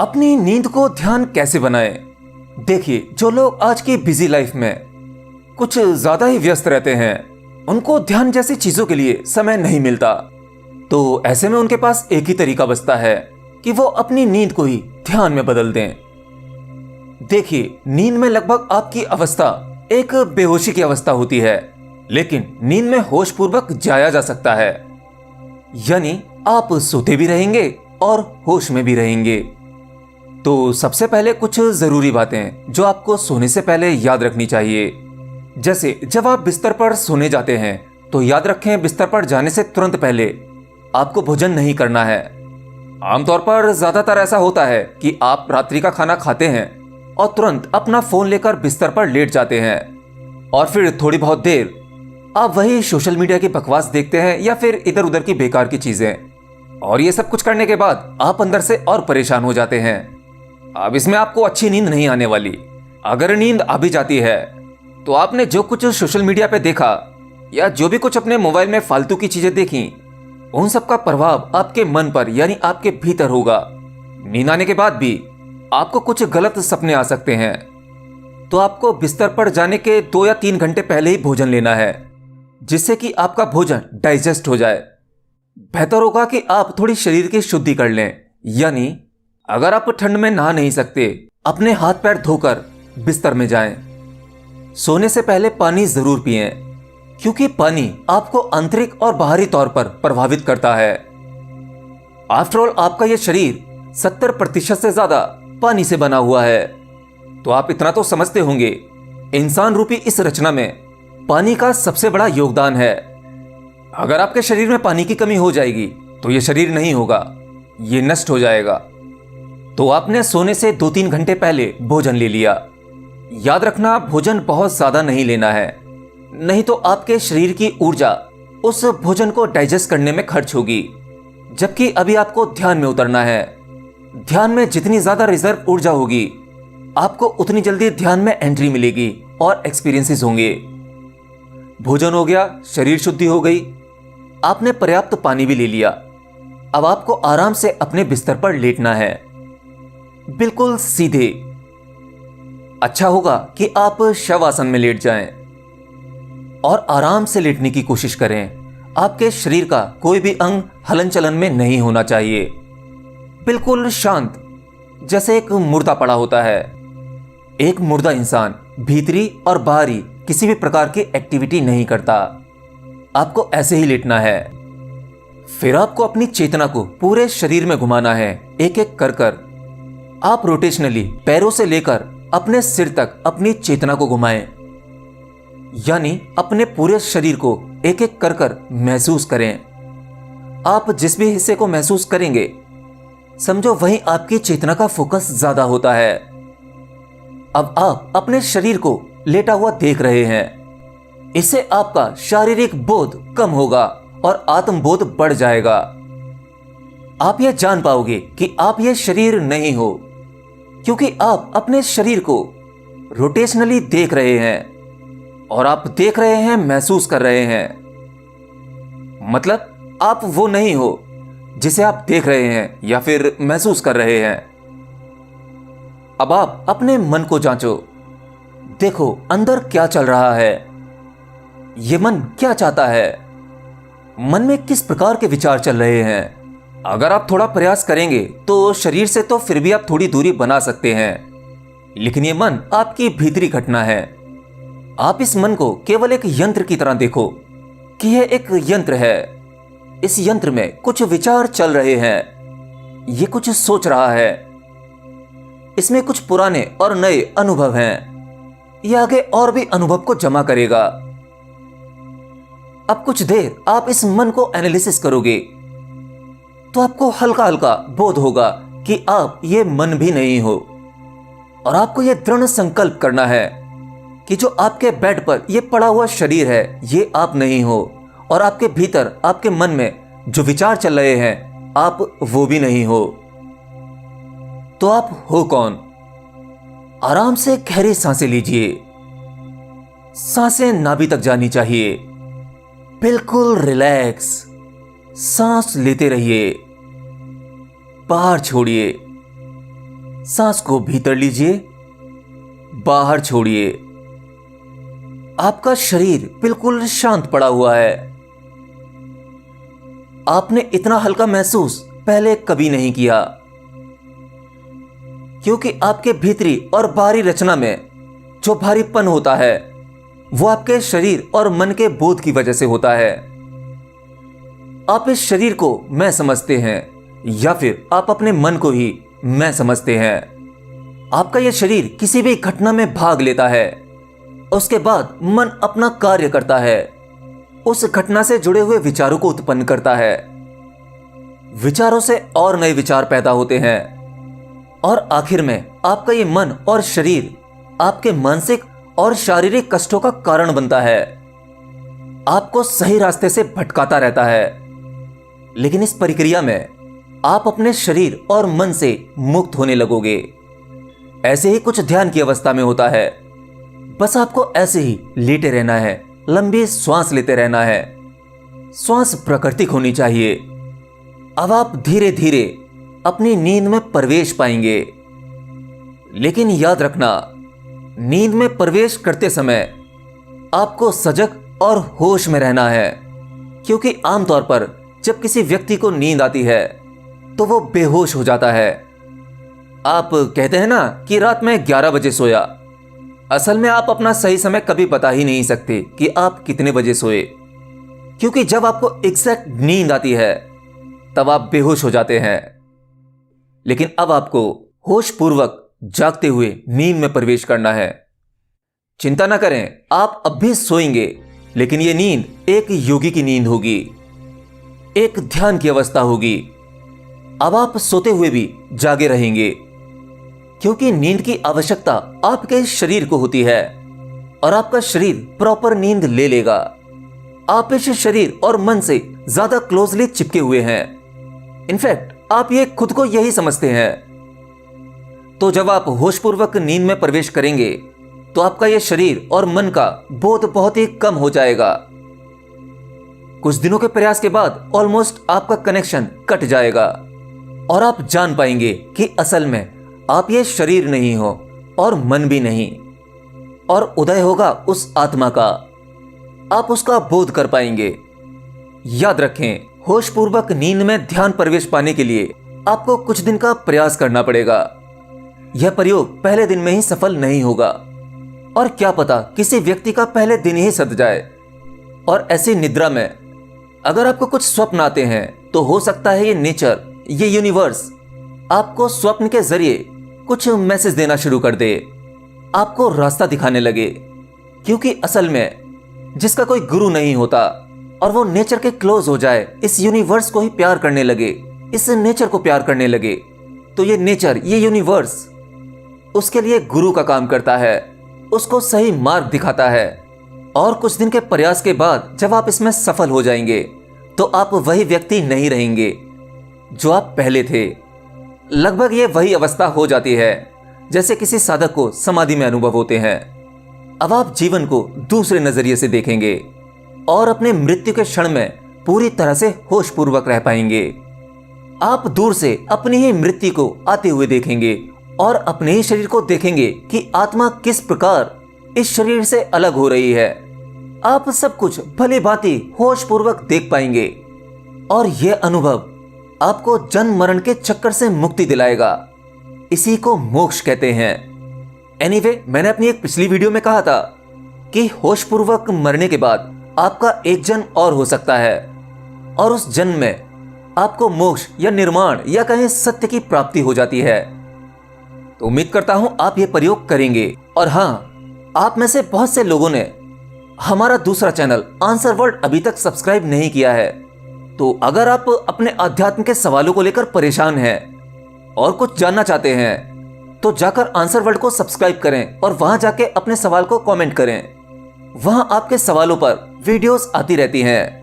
अपनी नींद को ध्यान कैसे बनाएं? देखिए, जो लोग आज की बिजी लाइफ में कुछ ज्यादा ही व्यस्त रहते हैं, उनको ध्यान जैसी चीजों के लिए समय नहीं मिलता। तो ऐसे में उनके पास एक ही तरीका बचता है कि वो अपनी नींद को ही ध्यान में बदल दें। देखिए, नींद में लगभग आपकी अवस्था एक बेहोशी की अवस्था होती है, लेकिन नींद में होश पूर्वक जाया जा सकता है। यानी आप सोते भी रहेंगे और होश में भी रहेंगे। तो सबसे पहले कुछ जरूरी बातें जो आपको सोने से पहले याद रखनी चाहिए। जैसे जब आप बिस्तर पर सोने जाते हैं तो याद रखें, बिस्तर पर जाने से तुरंत पहले आपको भोजन नहीं करना है। आमतौर पर ज्यादातर ऐसा होता है कि आप रात्रि का खाना खाते हैं और तुरंत अपना फोन लेकर बिस्तर पर लेट जाते हैं और फिर थोड़ी बहुत देर आप वही सोशल मीडिया की बकवास देखते हैं या फिर इधर उधर की बेकार की चीजें। और ये सब कुछ करने के बाद आप अंदर से और परेशान हो जाते हैं। अब इसमें आपको अच्छी नींद नहीं आने वाली। अगर नींद आ भी जाती है तो आपने जो कुछ सोशल मीडिया पे देखा या जो भी कुछ अपने मोबाइल में फालतू की चीजें देखी, उन सब का प्रभाव आपके मन पर यानी आपके भीतर होगा। नींद आने के बाद भी आपको कुछ गलत सपने आ सकते हैं। तो आपको बिस्तर पर जाने के 2 या 3 घंटे पहले ही भोजन लेना है, जिससे कि आपका भोजन डाइजेस्ट हो जाए। बेहतर होगा कि आप थोड़ी शरीर की शुद्धि कर लें। यानी अगर आप ठंड में नहा नहीं सकते, अपने हाथ पैर धोकर बिस्तर में जाएं। सोने से पहले पानी जरूर पिएं, क्योंकि पानी आपको आंतरिक और बाहरी तौर पर प्रभावित करता है। आफ्टरऑल आपका यह शरीर 70% से ज्यादा पानी से बना हुआ है। तो आप इतना तो समझते होंगे, इंसान रूपी इस रचना में पानी का सबसे बड़ा योगदान है। अगर आपके शरीर में पानी की कमी हो जाएगी तो यह शरीर नहीं होगा, यह नष्ट हो जाएगा। तो आपने सोने से 2-3 घंटे पहले भोजन ले लिया। याद रखना, भोजन बहुत ज्यादा नहीं लेना है, नहीं तो आपके शरीर की ऊर्जा उस भोजन को डाइजेस्ट करने में खर्च होगी। जबकि अभी आपको ध्यान में उतरना है। ध्यान में जितनी ज्यादा रिजर्व ऊर्जा होगी, आपको उतनी जल्दी ध्यान में एंट्री मिलेगी और एक्सपीरियंसेस होंगे। भोजन हो गया, शरीर शुद्धि हो गई, आपने पर्याप्त पानी भी ले लिया। अब आपको आराम से अपने बिस्तर पर लेटना है, बिल्कुल सीधे। अच्छा होगा कि आप शवासन में लेट जाएं और आराम से लेटने की कोशिश करें। आपके शरीर का कोई भी अंग हलन चलन में नहीं होना चाहिए। बिल्कुल शांत, जैसे एक मुर्दा पड़ा होता है। एक मुर्दा इंसान भीतरी और बाहरी किसी भी प्रकार की एक्टिविटी नहीं करता। आपको ऐसे ही लेटना है। फिर आपको अपनी चेतना को पूरे शरीर में घुमाना है, एक एक कर कर। आप रोटेशनली पैरों से लेकर अपने सिर तक अपनी चेतना को घुमाएं। यानी अपने पूरे शरीर को एक एक कर कर महसूस करें। आप जिस भी हिस्से को महसूस करेंगे, समझो वहीं आपकी चेतना का फोकस ज्यादा होता है। अब आप अपने शरीर को लेटा हुआ देख रहे हैं। इससे आपका शारीरिक बोध कम होगा और आत्मबोध बढ़ जाएगा। आप यह जान पाओगे कि आप यह शरीर नहीं हो, क्योंकि आप अपने शरीर को रोटेशनली देख रहे हैं। और आप देख रहे हैं, महसूस कर रहे हैं। मतलब आप वो नहीं हो जिसे आप देख रहे हैं या फिर महसूस कर रहे हैं। अब आप अपने मन को जांचो, देखो अंदर क्या चल रहा है। ये मन क्या चाहता है, मन में किस प्रकार के विचार चल रहे हैं। अगर आप थोड़ा प्रयास करेंगे तो शरीर से तो फिर भी आप थोड़ी दूरी बना सकते हैं, लेकिन ये मन आपकी भीतरी घटना है। आप इस मन को केवल एक यंत्र की तरह देखो कि यह एक यंत्र है। इस यंत्र में कुछ विचार चल रहे हैं, ये कुछ सोच रहा है। इसमें कुछ पुराने और नए अनुभव हैं। यह आगे और भी अनुभव को जमा करेगा। अब कुछ देर आप इस मन को एनालिसिस करोगे तो आपको हल्का हल्का बोध होगा कि आप ये मन भी नहीं हो। और आपको यह दृढ़ संकल्प करना है कि जो आपके बेड पर यह पड़ा हुआ शरीर है, ये आप नहीं हो। और आपके भीतर, आपके मन में जो विचार चल रहे हैं, आप वो भी नहीं हो। तो आप हो कौन? आराम से गहरी सांसें लीजिए। सांसें नाभि तक जानी चाहिए। बिल्कुल रिलैक्स सांस लेते रहिए, बाहर छोड़िए। सांस को भीतर लीजिए, बाहर छोड़िए। आपका शरीर बिल्कुल शांत पड़ा हुआ है। आपने इतना हल्का महसूस पहले कभी नहीं किया, क्योंकि आपके भीतरी और बाहरी रचना में जो भारीपन होता है वो आपके शरीर और मन के बोध की वजह से होता है। आप इस शरीर को मैं समझते हैं या फिर आप अपने मन को ही मैं समझते हैं। आपका यह शरीर किसी भी घटना में भाग लेता है, उसके बाद मन अपना कार्य करता है, उस घटना से जुड़े हुए विचारों को उत्पन्न करता है। विचारों से और नए विचार पैदा होते हैं और आखिर में आपका ये मन और शरीर आपके मानसिक और शारीरिक कष्टों का कारण बनता है, आपको सही रास्ते से भटकाता रहता है। लेकिन इस प्रक्रिया में आप अपने शरीर और मन से मुक्त होने लगोगे। ऐसे ही कुछ ध्यान की अवस्था में होता है। बस आपको ऐसे ही लेटे रहना है, लंबी श्वास लेते रहना है। श्वास प्राकृतिक होनी चाहिए। अब आप धीरे धीरे अपनी नींद में प्रवेश पाएंगे। लेकिन याद रखना, नींद में प्रवेश करते समय आपको सजग और होश में रहना है, क्योंकि आमतौर पर जब किसी व्यक्ति को नींद आती है तो वो बेहोश हो जाता है। आप कहते हैं ना कि रात में 11 बजे सोया। असल में आप अपना सही समय कभी बता ही नहीं सकते कि आप कितने बजे सोए, क्योंकि जब आपको एग्जैक्ट नींद आती है तब आप बेहोश हो जाते हैं। लेकिन अब आपको होश पूर्वक जागते हुए नींद में प्रवेश करना है। चिंता ना करें, आप अब भी सोएंगे, लेकिन यह नींद एक योगी की नींद होगी, एक ध्यान की अवस्था होगी। अब आप सोते हुए भी जागे रहेंगे, क्योंकि नींद की आवश्यकता आपके शरीर को होती है और आपका शरीर प्रॉपर नींद ले लेगा। आप इस शरीर और मन से ज्यादा क्लोजली चिपके हुए हैं। इनफैक्ट आप ये खुद को यही समझते हैं। तो जब आप होशपूर्वक नींद में प्रवेश करेंगे तो आपका यह शरीर और मन का बोध बहुत ही कम हो जाएगा। कुछ दिनों के प्रयास के बाद ऑलमोस्ट आपका कनेक्शन कट जाएगा और आप जान पाएंगे कि असल में आप ये शरीर नहीं हो और मन भी नहीं, और उदय होगा उस आत्मा का। आप उसका बोध कर पाएंगे। याद रखें, होशपूर्वक नींद में ध्यान प्रवेश पाने के लिए आपको कुछ दिन का प्रयास करना पड़ेगा। यह प्रयोग पहले दिन में ही सफल नहीं होगा, और क्या पता किसी व्यक्ति का पहले दिन ही सद जाए। और ऐसी निद्रा में अगर आपको कुछ स्वप्न आते हैं तो हो सकता है ये नेचर, ये यूनिवर्स आपको स्वप्न के जरिए कुछ मैसेज देना शुरू कर दे, आपको रास्ता दिखाने लगे। क्योंकि असल में जिसका कोई गुरु नहीं होता और वो नेचर के क्लोज हो जाए, इस यूनिवर्स को ही प्यार करने लगे, इस नेचर को प्यार करने लगे, तो ये नेचर, ये यूनिवर्स उसके लिए गुरु का काम करता है, उसको सही मार्ग दिखाता है। और कुछ दिन के प्रयास के बाद जब आप इसमें सफल हो जाएंगे तो आप वही व्यक्ति नहीं रहेंगे जो आप पहले थे। लगभग ये वही अवस्था हो जाती है जैसे किसी साधक को समाधि में अनुभव होते हैं। अब आप जीवन को दूसरे नजरिए से देखेंगे और अपने मृत्यु के क्षण में पूरी तरह से होशपूर्वक रह पाएंगे। आप दूर से अपनी ही मृत्यु को आते हुए देखेंगे और अपने ही शरीर को देखेंगे कि आत्मा किस प्रकार इस शरीर से अलग हो रही है। आप सब कुछ भली भांति होशपूर्वक देख पाएंगे और यह अनुभव आपको जन्म मरण के चक्कर से मुक्ति दिलाएगा। इसी को मोक्ष कहते हैं। एनीवे, मैंने अपनी एक पिछली वीडियो में कहा था कि होशपूर्वक मरने के बाद आपका एक जन्म और हो सकता है और उस जन्म में आपको मोक्ष या निर्माण या कहें सत्य की प्राप्ति हो जाती है। तो उम्मीद करता हूं आप ये प्रयोग करेंगे। और हाँ, आप में से बहुत से लोगों ने हमारा दूसरा चैनल आंसर वर्ल्ड अभी तक सब्सक्राइब नहीं किया है। तो अगर आप अपने अध्यात्म के सवालों को लेकर परेशान हैं और कुछ जानना चाहते हैं तो जाकर आंसर वर्ल्ड को सब्सक्राइब करें और वहां जाके अपने सवाल को कमेंट करें। वहां आपके सवालों पर वीडियोस आती रहती हैं।